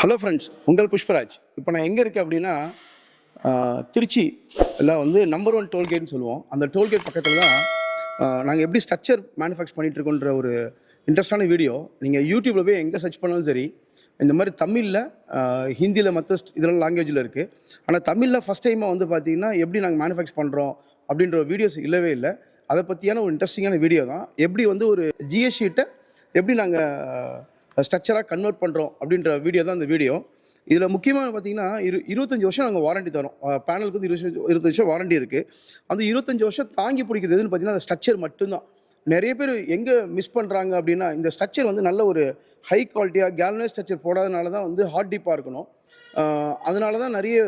Hello friends, உங்கள் புஷ்பராஜ். இப்போ நான் எங்கே இருக்கேன் அப்படின்னா திருச்சி எல்லாம் வந்து நம்பர் 1 டோல்கேட்னு சொல்லுவோம். அந்த டோல்கேட் பக்கத்தில் தான் நாங்கள் எப்படி ஸ்ட்ரக்சர் மேனுஃபேக்சர் பண்ணிகிட்ருக்கோன்ற ஒரு இன்ட்ரெஸ்டான வீடியோ. நீங்கள் யூடியூப்பில் போய் எங்கே சர்ச் பண்ணாலும் சரி, இந்த மாதிரி தமிழில், ஹிந்தியில், மற்ற இதெல்லாம் லாங்குவேஜில் இருக்குது. ஆனால் தமிழில் ஃபஸ்ட் டைமாக வந்து பார்த்திங்கன்னா எப்படி நாங்கள் மேனுஃபேக்சர் பண்ணுறோம் அப்படின்ற வீடியோஸ் இல்லவே இல்லை. அதை பற்றியான ஒரு இன்ட்ரெஸ்டிங்கான வீடியோ தான். எப்படி வந்து ஒரு ஜிஎஸ் ஷீட்டை எப்படி நாங்கள் ஸ்ட்ரக்சராக கன்வெர்ட் பண்ணுறோம் அப்படின்ற வீடியோ தான் இந்த வீடியோ. இதில் முக்கியமாக பார்த்தீங்கன்னா 25 வருஷம் நாங்கள் வாரண்டி தரோம். பேனலுக்கு வந்து 25 வருஷம் வாரண்டி இருக்குது. அந்த 25 வருஷம் தாங்கி பிடிக்கிறது எதுன்னு பார்த்தீங்கன்னா அந்த ஸ்ட்ரக்சர் மட்டும்தான். நிறைய பேர் எங்கே மிஸ் பண்ணுறாங்க அப்படின்னா, இந்த ஸ்ட்ரக்சர் வந்து நல்ல ஒரு ஹை குவாலிட்டியாக கேல்வனைஸ் ஸ்ட்ரக்சர் போடாதனால தான் வந்து ஹார்ட் டீப்பாக இருக்கணும். அதனால தான் நிறைய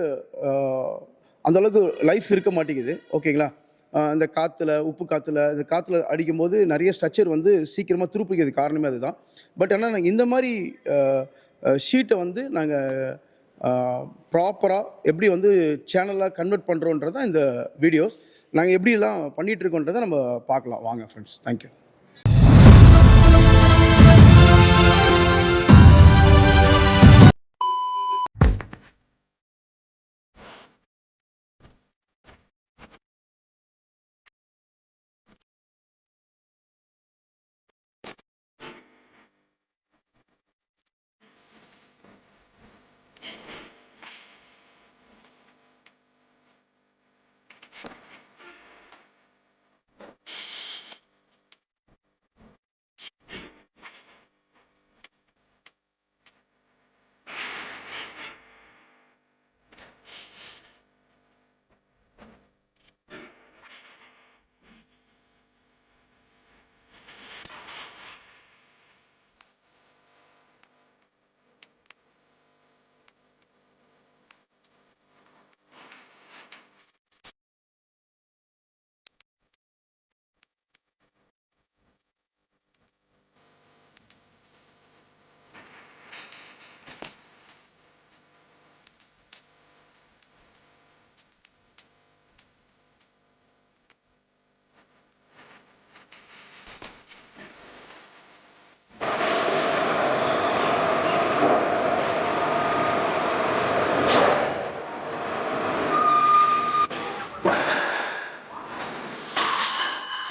அந்தளவுக்கு லைஃப் இருக்க மாட்டேங்குது. ஓகேங்களா? இந்த காற்றுல, உப்பு காற்றுல, இந்த காற்றுல அடிக்கும்போது நிறைய ஸ்ட்ரக்சர் வந்து சீக்கிரமாக துருப்பிக்கிறது காரணமே அதுதான். பட் ஆனால் நாங்கள் இந்த மாதிரி ஷீட்டை வந்து நாங்கள் ப்ராப்பராக எப்படி வந்து சேனலாக கன்வெர்ட் பண்ணுறோன்றது தான் இந்த வீடியோஸ். நாங்கள் எப்படிலாம் பண்ணிகிட்ருக்கோன்றதை நம்ம பார்க்கலாம். வாங்க ஃப்ரெண்ட்ஸ், தேங்க்யூ.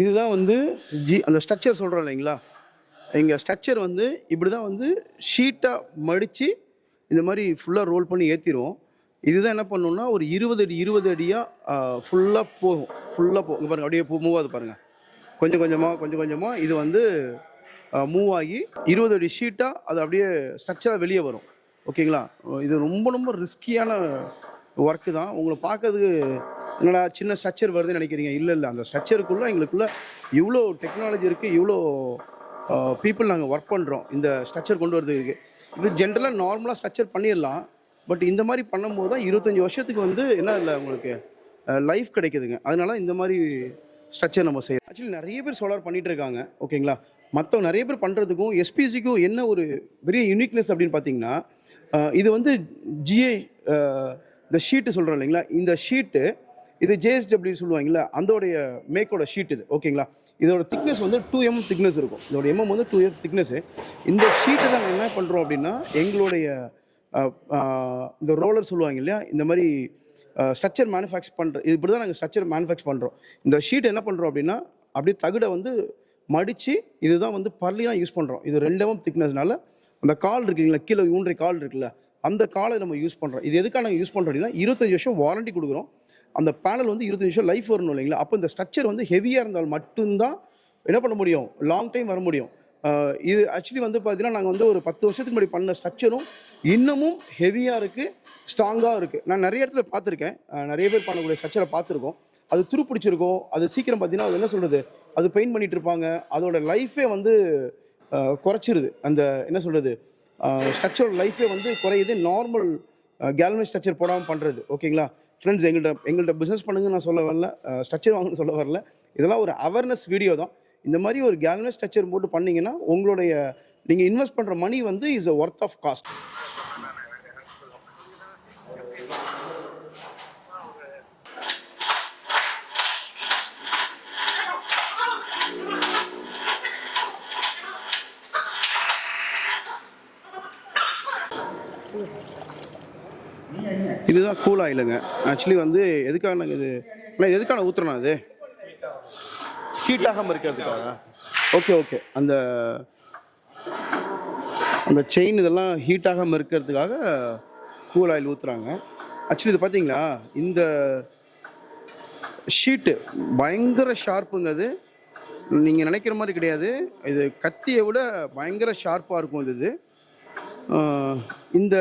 இதுதான் வந்து அந்த ஸ்ட்ரக்சர் சொல்கிறோம் இல்லைங்களா? எங்கள் ஸ்ட்ரக்சர் வந்து இப்படி தான் வந்து ஷீட்டாக மடித்து இந்த மாதிரி ஃபுல்லாக ரோல் பண்ணி ஏற்றிடுவோம். இதுதான் என்ன பண்ணணும்னா ஒரு 20 அடி 20 அடியாக ஃபுல்லாக போகும். இங்கே பாருங்கள், அப்படியே மூவ் ஆகுது பாருங்கள். கொஞ்சம் கொஞ்சமாக இது வந்து மூவ் ஆகி 20 அடி ஷீட்டாக அது அப்படியே ஸ்ட்ரக்சராக வெளியே வரும். ஓகேங்களா? இது ரொம்ப ரொம்ப ரிஸ்கியான ஒர்க்கு தான். உங்களை பார்க்கறதுக்கு என்னடா சின்ன ஸ்ட்ரக்சர் வருதுன்னு நினைக்கிறீங்க. இல்லை, அந்த ஸ்ட்ரக்சருக்குள்ளே எங்களுக்குள்ளே இவ்வளோ டெக்னாலஜி இருக்குது, இவ்வளோ பீப்புள் நாங்கள் ஒர்க் பண்ணுறோம் இந்த ஸ்ட்ரக்சர் கொண்டு வரதுக்கு. இது ஜென்ரலாக நார்மலாக ஸ்ட்ரக்சர் பண்ணிடலாம். பட் இந்த மாதிரி பண்ணும்போது தான் 25 வருஷத்துக்கு வந்து என்ன இல்லை உங்களுக்கு லைஃப் கிடைக்குதுங்க. அதனால இந்த மாதிரி ஸ்ட்ரக்சர் நம்ம செய்யலாம். ஆக்சுவலி நிறைய பேர் சோலார் பண்ணிகிட்டு இருக்காங்க. ஓகேங்களா? மற்றவங்க நிறைய பேர் பண்ணுறதுக்கும் எஸ்பிசிக்கும் என்ன ஒரு பெரிய யூனிக்னஸ் அப்படின்னு பார்த்தீங்கன்னா, இது வந்து ஜிஏ இந்த ஷீட்டு சொல்கிறோம் இல்லைங்களா? இந்த ஷீட்டு இது ஜேஎஸ்டபிள்யூ சொல்லுவாங்கல்ல, அதோடைய மேக்கோட ஷீட் இது. ஓகேங்களா? இதோட திக்னஸ் வந்து 2mm திக்னஸ் இருக்கும். இதோட எம்எம் வந்து 2mm திக்னஸ்ஸு. இந்த ஷீட்டை தான் நாங்கள் என்ன பண்ணுறோம் அப்படின்னா, எங்களுடைய இந்த ரோலர் சொல்லுவாங்க இல்லையா, இந்த மாதிரி ஸ்ட்ரக்சர் மேனுஃபேக்சர் பண்ணுற இது இப்படி தான் நாங்கள் ஸ்ட்ரக்சர் மேனுஃபேக்சர் பண்ணுறோம். இந்த ஷீட் என்ன பண்ணுறோம் அப்படின்னா, அப்படியே தகுடை வந்து மடித்து இதுதான் வந்து பர்லியாக யூஸ் பண்ணுறோம். இது 2mm திக்னஸ்னால அந்த கால் இருக்குங்களா, கீழே ஊன்றை கால் இருக்குல்ல, அந்த காலை நம்ம யூஸ் பண்ணுறோம். இது எதுக்காக நாங்கள் யூஸ் பண்ணுறோம் அப்படின்னா, 25 வருஷம் வாரண்டி கொடுக்குறோம். அந்த பேனல் வந்து 25 வருஷம் லைஃப் வரணும் இல்லைங்களா? அப்போ இந்த ஸ்ட்ரக்சர் வந்து ஹெவியாக இருந்தால் மட்டும்தான் என்ன பண்ண முடியும், லாங் டைம் வர முடியும். இது ஆக்சுவலி வந்து பார்த்தீங்கன்னா, நாங்கள் வந்து ஒரு 10 வருஷத்துக்கு முன்னாடி பண்ண ஸ்ட்ரக்சரும் இன்னமும் ஹெவியாக இருக்குது, ஸ்ட்ராங்காக இருக்குது. நான் நிறைய இடத்துல பார்த்துருக்கேன், நிறைய பேர் பண்ணக்கூடிய ஸ்ட்ரக்சரை பார்த்துருக்கோம். அது துருப்பிடிச்சிருக்கும். அது சீக்கிரம் பார்த்தீங்கன்னா அது என்ன சொல்கிறது, அது பெயிண்ட் பண்ணிகிட்டு இருப்பாங்க. அதோட லைஃபே வந்து குறைச்சிருது. அந்த என்ன சொல்கிறது, ஸ்ட்ரக்சரோட லைஃபே வந்து குறையுது. நார்மல் கேல்வனைஸ் ஸ்ட்ரக்சர் போடாமல் பண்ணுறது. ஓகேங்களா ஃப்ரெண்ட்ஸ்? எங்கள்கிட்ட பிஸ்னஸ் பண்ணுங்க நான் சொல்ல வரல, ஸ்ட்ரக்சர் வாங்கன்னு சொல்ல வரல. இதெல்லாம் ஒரு அவேர்னஸ் வீடியோ தான். இந்த மாதிரி ஒரு கேல்வனைஸ் ஸ்ட்ரக்சர் போட்டு பண்ணிங்கன்னா உங்களுடைய நீங்கள் இன்வெஸ்ட் பண்ணுற மணி வந்து is a worth of cost. இதுதான் கூல் ஆயிலுங்க. ஆக்சுவலி வந்து எதுக்காக நாங்கள் இது ஆனால் எதுக்கான ஊற்றுறோம் அது ஹீட் ஆகாமல் இருக்கிறதுக்காக. Okay okay. அந்த அந்த செயின் இதெல்லாம் ஹீட் ஆகாமல் இருக்கிறதுக்காக கூல் ஆயில் ஊற்றுறாங்க. ஆக்சுவலி இது பார்த்தீங்களா, இந்த ஷீட்டு பயங்கர ஷார்ப்புங்க. அது நீங்கள் நினைக்கிற மாதிரி கிடையாது. இது கத்தியை விட பயங்கர ஷார்ப்பாக இருக்கும் இது. இந்த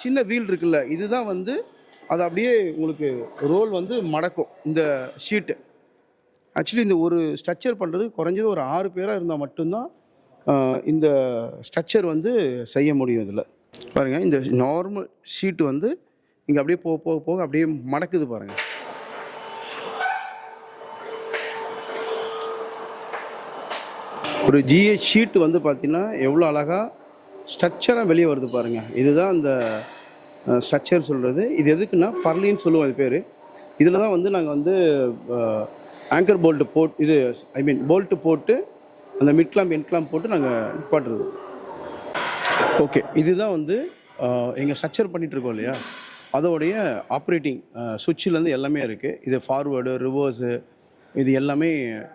சின்ன வீல் இருக்குல்ல, இதுதான் வந்து அது அப்படியே உங்களுக்கு ரோல் வந்து மடக்கும் இந்த ஷீட்டு. ஆக்சுவலி இந்த ஒரு ஸ்ட்ரக்சர் பண்ணுறது குறைஞ்சது ஒரு 6 பேராக இருந்தால் மட்டும்தான் இந்த ஸ்ட்ரக்சர் வந்து செய்ய முடியும். இதில் பாருங்கள், இந்த நார்மல் ஷீட்டு வந்து இங்கே அப்படியே போக போக போக அப்படியே மடக்குது பாருங்கள். ஒரு ஜிஹெச் ஷீட்டு வந்து பார்த்திங்கன்னா எவ்வளோ அழகாக ஸ்ட்ரக்சராக வெளியே வருது பாருங்கள். இதுதான் அந்த ஸ்ட்ரக்சர் சொல்கிறது. இது எதுக்குன்னா பர்லின்னு சொல்லுவோம் இது பேர். இதில் தான் வந்து நாங்கள் வந்து ஆங்கர் போல்ட்டு போட்டு இது போல்ட்டு போட்டு அந்த மிட்லாம் என்ட்லாம் போட்டு நாங்கள் நிப்பாட்டுறது. ஓகே, இதுதான் வந்து எங்கள் ஸ்ட்ரக்சர் பண்ணிகிட்ருக்கோம் இல்லையா, அதோடைய ஆப்ரேட்டிங் சுவிட்சிலேருந்து எல்லாமே இருக்குது. இது ஃபார்வேர்டு ரிவர்ஸு இது எல்லாமே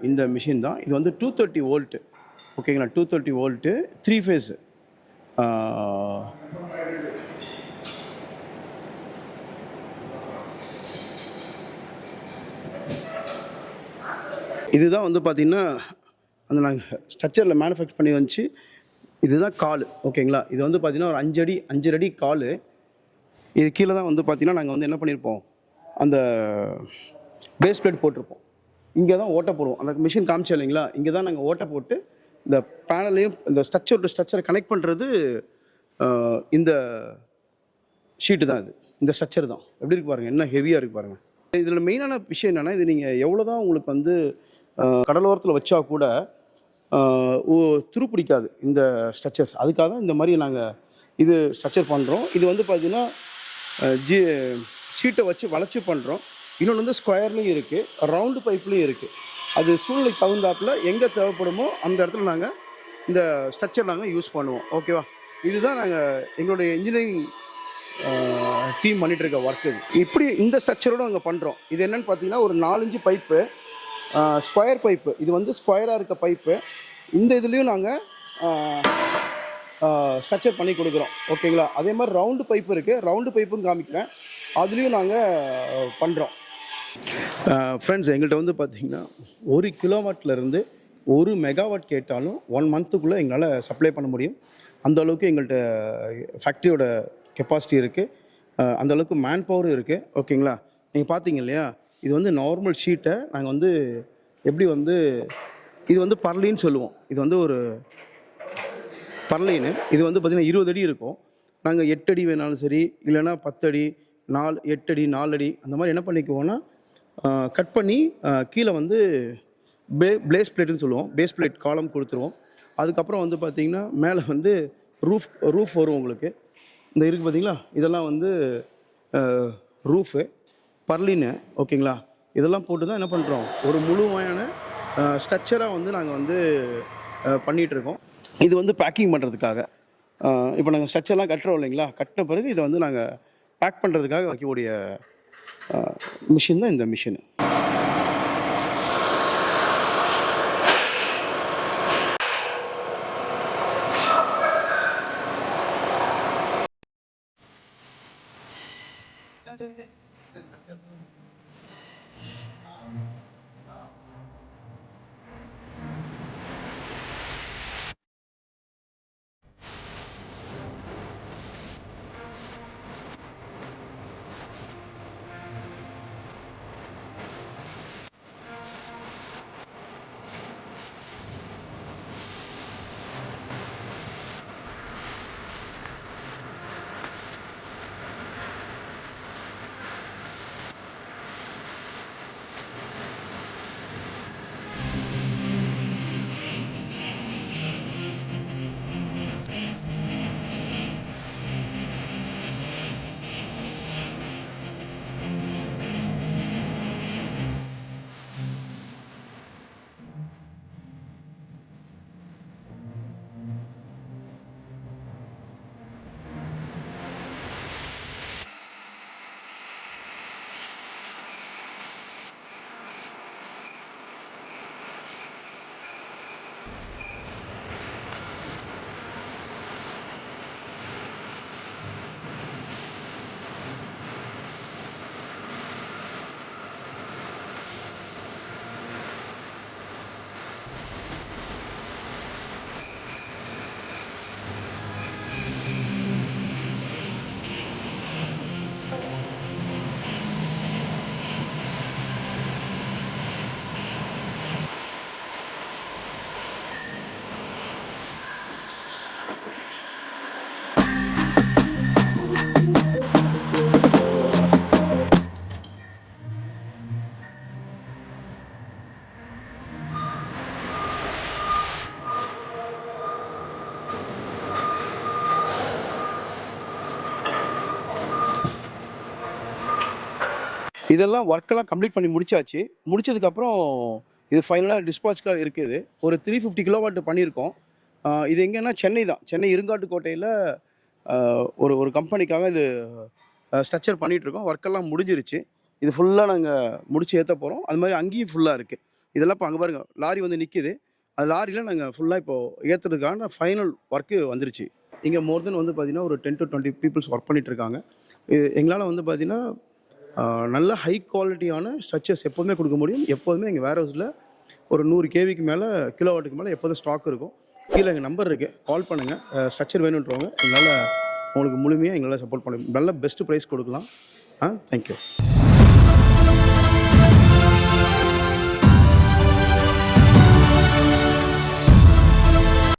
இந்த மிஷின் தான். இது வந்து 230 வோல்ட்டு. ஓகேங்களா, 230 வோல்ட்டு 3 ஃபேஸு. இதுதான் வந்து பார்த்திங்கன்னா அந்த நாங்கள் ஸ்ட்ரக்சரில் மேனுஃபேக்சர் பண்ணி வந்துச்சு. இதுதான் கால். ஓகேங்களா, இது வந்து பார்த்திங்கன்னா ஒரு 5 அடி கால். இது கீழே தான் வந்து பார்த்திங்கன்னா நாங்கள் வந்து என்ன பண்ணியிருப்போம், அந்த பேஸ் பிளேட் போட்டிருப்போம். இங்கே தான் ஓட்டை போடுவோம். அந்த மிஷின் காமிச்சோம் இல்லைங்களா, இங்கே தான் நாங்கள் ஓட்டை போட்டு இந்த பேனலையும் இந்த ஸ்ட்ரக்சரை கனெக்ட் பண்ணுறது இந்த ஷீட்டு தான். இந்த ஸ்ட்ரக்சர் தான். எப்படி இருக்கு பாருங்கள், என்ன ஹெவியாக இருக்குது பாருங்கள். இதில் மெயினான விஷயம் என்னென்னா, இது நீங்கள் எவ்வளோ தான் உங்களுக்கு வந்து கடலோரத்தில் வச்சா கூட துருப்பிடிக்காது இந்த ஸ்ட்ரக்சர்ஸ். அதுக்காக தான் இந்த மாதிரி நாங்கள் இது ஸ்ட்ரக்சர் பண்ணுறோம். இது வந்து பார்த்திங்கன்னா ஷீட்டை வச்சு வளைச்சி பண்ணுறோம். இன்னொன்று வந்து ஸ்கொயர்லேயும் இருக்குது, ரவுண்டு பைப்லேயும் இருக்குது. அது சூழ்நிலைக்கு தகுந்தாப்பில் எங்கே தேவைப்படுமோ அந்த இடத்துல நாங்கள் இந்த ஸ்ட்ரக்சர் நாங்கள் யூஸ் பண்ணுவோம். ஓகேவா, இதுதான் நாங்கள் எங்களுடைய இன்ஜினியரிங் டீம் பண்ணிகிட்ருக்க ஒர்க். இது இப்படி இந்த ஸ்ட்ரக்சரோடு நாங்கள் பண்ணுறோம். இது என்னென்னு பார்த்தீங்கன்னா ஒரு 4-5 பைப்பு, ஸ்கொயர் பைப்பு. இது வந்து ஸ்கொயராக இருக்க பைப்பு. இந்த இதுலேயும் நாங்கள் ஸ்ட்ரக்சர் பண்ணி கொடுக்குறோம். ஓகேங்களா, அதே மாதிரி ரவுண்டு பைப்பு இருக்குது, ரவுண்டு பைப்பும் காமிக்கிறேன், அதுலேயும் நாங்கள் பண்ணுறோம். ஃப்ரெண்ட்ஸ், எங்கள்கிட்ட வந்து பார்த்திங்கன்னா 1 கிலோவாட்லேருந்து 1 மெகாவாட் கேட்டாலும் 1 மந்த்துக்குள்ளே எங்களால் சப்ளை பண்ண முடியும். அந்தளவுக்கு எங்கள்கிட்ட ஃபேக்ட்ரியோட கெப்பாசிட்டி இருக்குது, அந்தளவுக்கு மேன் பவரும் இருக்குது. ஓகேங்களா, நீங்கள் பார்த்தீங்க இல்லையா, இது வந்து நார்மல் ஷீட்டை நாங்கள் வந்து எப்படி வந்து இது வந்து பர்லின்னு சொல்லுவோம். இது வந்து ஒரு பர்லின்னு. இது வந்து பார்த்திங்கன்னா 20 அடி இருக்கும். நாங்கள் 8 அடி வேணாலும் சரி, இல்லைன்னா 10 அடி 8 அடி 4 அடி அந்த மாதிரி என்ன பண்ணிக்குவோன்னா கட் பண்ணி கீழே வந்து பேஸ் பிளேட்டுன்னு சொல்லுவோம், பேஸ் பிளேட் காலம் கொடுத்துருவோம். அதுக்கப்புறம் வந்து பார்த்திங்கன்னா மேலே வந்து ரூஃப் வரும் உங்களுக்கு. இந்த இருக்குது பார்த்தீங்களா, இதெல்லாம் வந்து ரூஃபு பர்லின்னு. ஓகேங்களா, இதெல்லாம் போட்டு தான் என்ன பண்ணுறோம், ஒரு முழுமையான ஸ்ட்ரக்சராக வந்து நாங்கள் வந்து பண்ணிகிட்ருக்கோம். இது வந்து பேக்கிங் பண்ணுறதுக்காக. இப்போ நாங்கள் ஸ்ட்ரக்சர்லாம் கட்டுறோம் இல்லைங்களா, கட்டின பிறகு இதை வந்து நாங்கள் பேக் பண்ணுறதுக்காக வைக்கக்கூடிய மிஷின் தான் இந்த மிஷின். இதெல்லாம் ஒர்க்கெல்லாம் கம்ப்ளீட் பண்ணி முடிச்சாச்சு. முடிச்சதுக்கப்புறம் இது ஃபைனலாக டிஸ்பாட்ச்க்காக இருக்குது. ஒரு 350 கிலோவாட் பண்ணியிருக்கோம். இது எங்கன்னா சென்னை தான். சென்னை இருங்காட்டுக்கோட்டையில ஒரு ஒரு கம்பெனிக்காக இது ஸ்ட்ரக்சர் பண்ணிகிட்ருக்கோம். ஒர்க்கெல்லாம் முடிஞ்சிருச்சு. இது ஃபுல்லாக நாங்கள் முடிச்சு ஏற்ற போகிறோம். அது மாதிரி அங்கேயும் ஃபுல்லாக இருக்குது. இதெல்லாம் இப்போ அங்கே பாருங்க லாரி வந்து நிற்கிது. அது லாரியில் நாங்கள் ஃபுல்லாக இப்போது ஏற்றுறதுக்கான ஃபைனல் ஒர்க்கு வந்துருச்சு. இங்கே மோர் தென் வந்து பார்த்திங்கன்னா ஒரு 10 to 20 பீப்புள்ஸ் ஒர்க் பண்ணிகிட்ருக்காங்க. எங்களால் வந்து பார்த்திங்கன்னா நல்ல ஹை குவாலிட்டியான ஸ்ட்ரக்சர்ஸ் எப்போதுமே கொடுக்க முடியும். எப்போதுமே எங்கள் வேர் ஹவுஸில் ஒரு 100 கேவிக்கு மேலே கிலோவாட்டுக்கு மேலே எப்போதும் ஸ்டாக் இருக்கும். கீழே எங்கள் நம்பர் இருக்குது, கால் பண்ணுங்கள். ஸ்ட்ரக்சர் வேணுன்றவங்க எங்களால் உங்களுக்கு முழுமையாக எங்களால் சப்போர்ட் பண்ண நல்ல பெஸ்ட்டு ப்ரைஸ் கொடுக்கலாம். தேங்க்யூ.